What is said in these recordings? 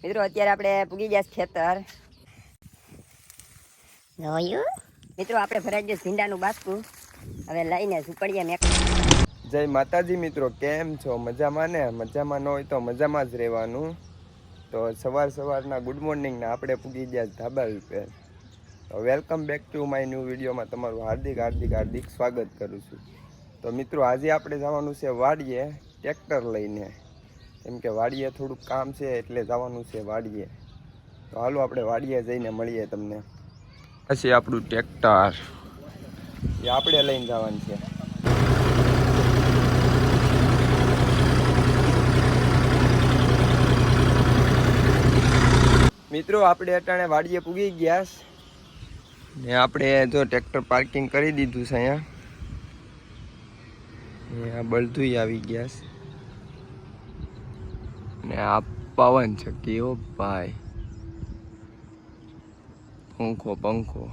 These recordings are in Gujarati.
મિત્રો અત્યારે આપણે પૂગી ગયા ખેતર જોયું મિત્રો આપણે ભરાઈ ગયું ભીંડાનું બાસકું હવે લઈને સુપડીએ મેક. જય માતાજી મિત્રો, કેમ છો? મજામાં ને? મજામાં ન હોય તો મજામાં જ રહેવાનું. તો સવારના ગુડ મોર્નિંગના આપણે પૂગી ગયા ધાબા ઉપર. તો welcome back to my new વિડીયોમાં તમારું હાર્દિક સ્વાગત કરું છું. તો મિત્રો આજે આપણે જવાનું છે વાડીએ ટ્રેક્ટર લઈને, કેમ કે વાડીએ થોડુંક કામ છે એટલે જવાનું છે વાડીએ. તો હાલો આપણે વાડીએ જઈને મળીએ તમને. પછી આપણું ટ્રેક્ટર એ આપણે લઈને જવાનું છે. મિત્રો આપણે અટાણે વાડીએ પૂગી ગયા ને આપણે જો ટ્રેક્ટર પાર્કિંગ કરી દીધું છે અહીંયા બળદું આવી ગયા છે ને આ પવન છે કેવો ભાઈ, પંખો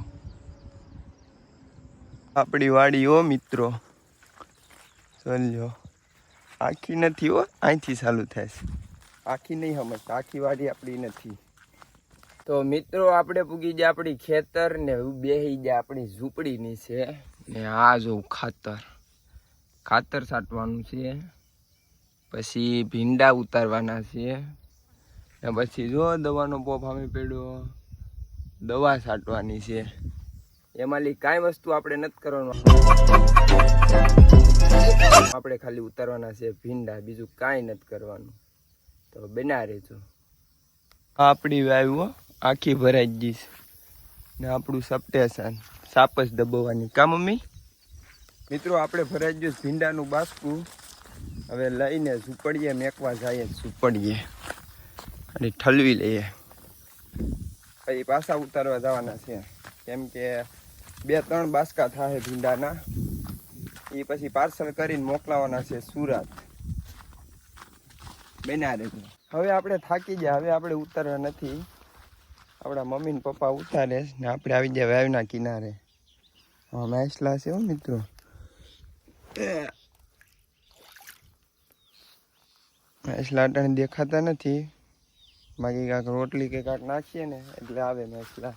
આપણી વાડી હો મિત્રો, ચાલ્યો આખી નથી હો, અહીંથી ચાલુ થાય છે. આખી નહીં સમજતા, આખી વાડી આપણી નથી. તો મિત્રો આપણે પૂગી જાય આપણી ખેતર ને બેસી જાય આપણી ઝૂંપડીની છે ને આ જો ખાતર છાંટવાનું છે, પછી ભીંડા ઉતારવાના છે ને પછી જો દવાનો પોપ સામે પડ્યો, દવા છાંટવાની છે. એમાંની કાંઈ વસ્તુ આપણે નથી કરવાનું, આપણે ખાલી ઉતારવાના છે ભીંડા, બીજું કાંઈ નથી કરવાનું. તો બના રહેજો. આપણી વાયુ આખી ભરાઈ ગઈ ને આપણું સપ્ટેશન સાપસ દબાવવાની કા મમ્મી. મિત્રો આપણે ભરાઈ ગયું ભીંડાનું બાસકું, હવે લઈને ઝૂંપડીએ મેકવા જઈએ. ઝૂંપડીએ અને ઠલવી લઈએ, પછી પાછા ઉતારવા જવાના છે, કેમ કે 2-3 બાસકા થાય ભીંડાના, એ પછી પાર્સલ કરીને મોકલાવાના છે સુરત. બના રહેજો. હવે આપણે થાકી ગયા, હવે આપણે ઉતારવા નથી, આપણા મમ્મી ને પપ્પા ઉતારે ને આપણે આવી ગયા વાવના કિનારે. હા મેસલા છે હો મિત્રો. મેસલા અટાણે દેખાતા નથી, બાકી કાંક રોટલી કે કાંક નાખીએ ને એટલે આવે મેસલા.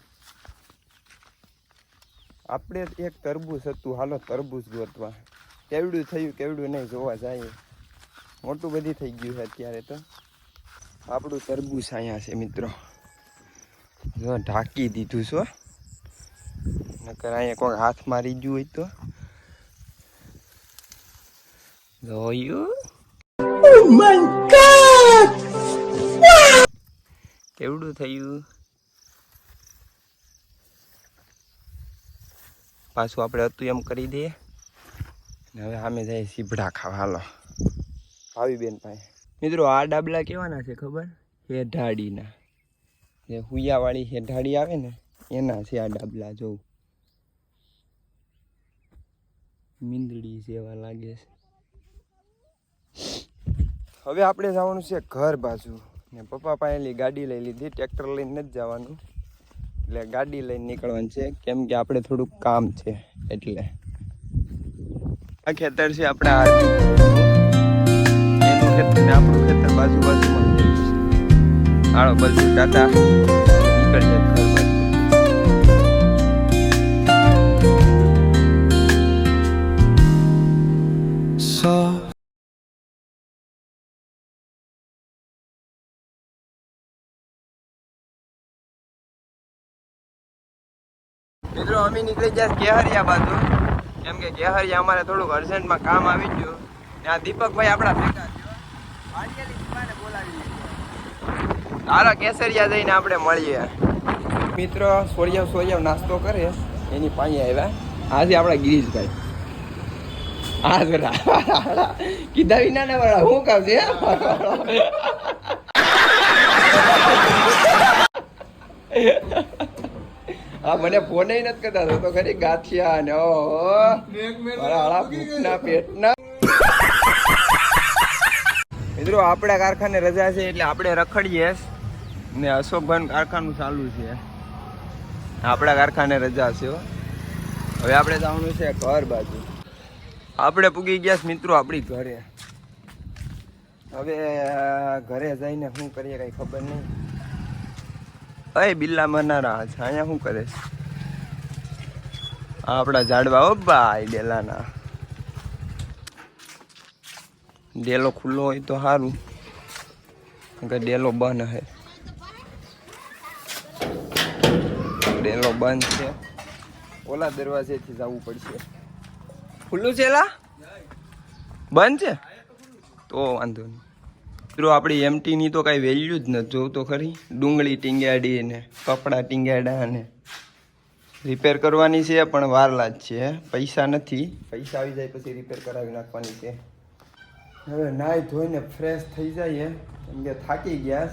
આપણે એક તરબૂચ હતું, હાલો તરબૂચ ગોતવા. કેવડું થયું કેવડું નહીં જોવા જાય. મોટું બધી થઈ ગયું છે અત્યારે. તો આપણું તરબૂચ અહીંયા છે મિત્રો, જો ઢાંકી દીધું છો, નકર અહીંયા કોઈ હાથ મારી ગયું હોય તો. જોયું કેવડું થયું. પાછું આપણે હતું એમ કરી દઈએ ને હવે સામે જાય સીભડા ખાવા. હાલો ભાવી બેન પાસે. મિત્રો આ ડાબલા કેવાના છે ખબર? હેઢાડીના, જે હુયાવાળી હેઢાડી આવે ને એના છે આ ડાબલા. જોઉં મીંદડી જેવા લાગે છે. હવે આપણે જવાનું છે ઘર બાજુ ને પપ્પા પાસેલી ગાડી લઈ લીધી, ટ્રેક્ટર લઈને નથી જવાનું, એટલે ગાડી લઈને નીકળવાનું છે, કેમ કે આપણે થોડુંક કામ છે એટલે. આ ખેતર છે આપણા એનું ખેતર ને આપણું ખેતર બાજુમાં છે. હાલો બધું ટાટા નીકળી જાય ઘર બાજુ. મિત્રો અમે નીકળી ગયા કેહરિયા બાજુ, કેમ કે કેહરિયા અમારે થોડુંક અર્જન્ટમાં કામ આવી ગયું. ત્યાં દીપકભાઈ આપણા ભેગા હાલો કેસરિયા જઈને આપણે મળીએ. મિત્રો સોરિયાવ નાસ્તો કરે એની પાસે આવ્યા. આજે આપણા ગિરીશભાઈ કીધા વિના ને વાળા શું કામ છે. હા મને ફોન નથી કરતા તો ખરી ગાંઠિયા ને ભૂખના પેટના. મિત્રો આપણા કારખાને રજા છે એટલે આપણે રખડીએ ને અશોકભાઈ કારખાનું ચાલુ છે. આપણા કારખાને રજા છે. હવે આપણે જવાનું છે ઘર બાજુ. આપણે પૂગી ગયા મિત્રો આપણી ઘરે. હવે ઘરે જઈને શું કરીએ કઈ ખબર નહીં. અય બિલ્લા મનારા છે અહીંયા શું કરે છે? આ આપણા ઝાડવા હો ભાઈ ડેલાના. ડેલો ખુલ્લો હોય તો સારું, કે ડેલો બંધ હે. ડેલો બંધ છે, ઓલા દરવાજેથી જવું પડશે. ખુલ્લું છે એલા? બંધ છે તો વાંધો નહીં. મિત્રો આપણી એમટીની તો કાંઈ વેલ્યુ જ નથી. જોવું તો ખરી, ડુંગળી ટીંગાડી ને કપડાં ટીંગાડ્યા ને રિપેર કરવાની છે, પણ વાર લાગ છે. પૈસા નથી, પૈસા આવી જાય પછી રિપેર કરાવી નાખવાની છે. હવે નાહી ધોઈને ફ્રેશ થઈ જઈએ, કેમ કે થાકી ગયા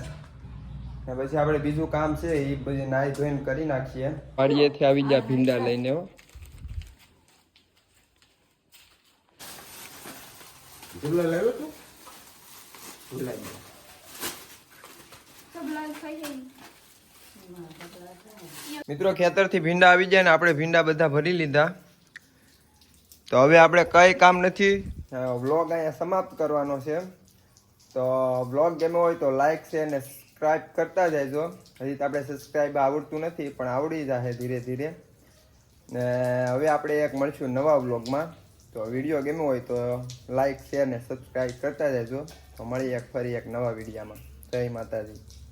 ને પછી આપણે બીજું કામ છે એ બધી નાહી ધોઈને કરી નાખીએ. વાડીએથી આવી ગયા ભીંડા લઈને. હો ઝૂલા લાવ્યો તું? મિત્રો ખેતરથી ભીંડા આવી જાય ને આપણે ભીંડા બધા ભરી લીધા. તો હવે આપણે કઈ કામ નથી, વ્લોગ અહીંયા સમાપ્ત કરવાનો છે. તો વ્લોગ ગમ્યો હોય તો લાઈક છે અને સબસ્ક્રાઈબ કરતા જજો. હજી તો આપણે સબસ્ક્રાઈબ આવડતું નથી, પણ આવડી જશે ધીરે ધીરે. ને હવે આપણે એક મળશું નવા વ્લોગમાં. તો વિડીયો ગમ્યો હોય તો લાઈક શેર ને સબસ્ક્રાઈબ કરતા જજો. તો મળીએ ફરી એક નવા વિડીયોમાં. જય માતાજી.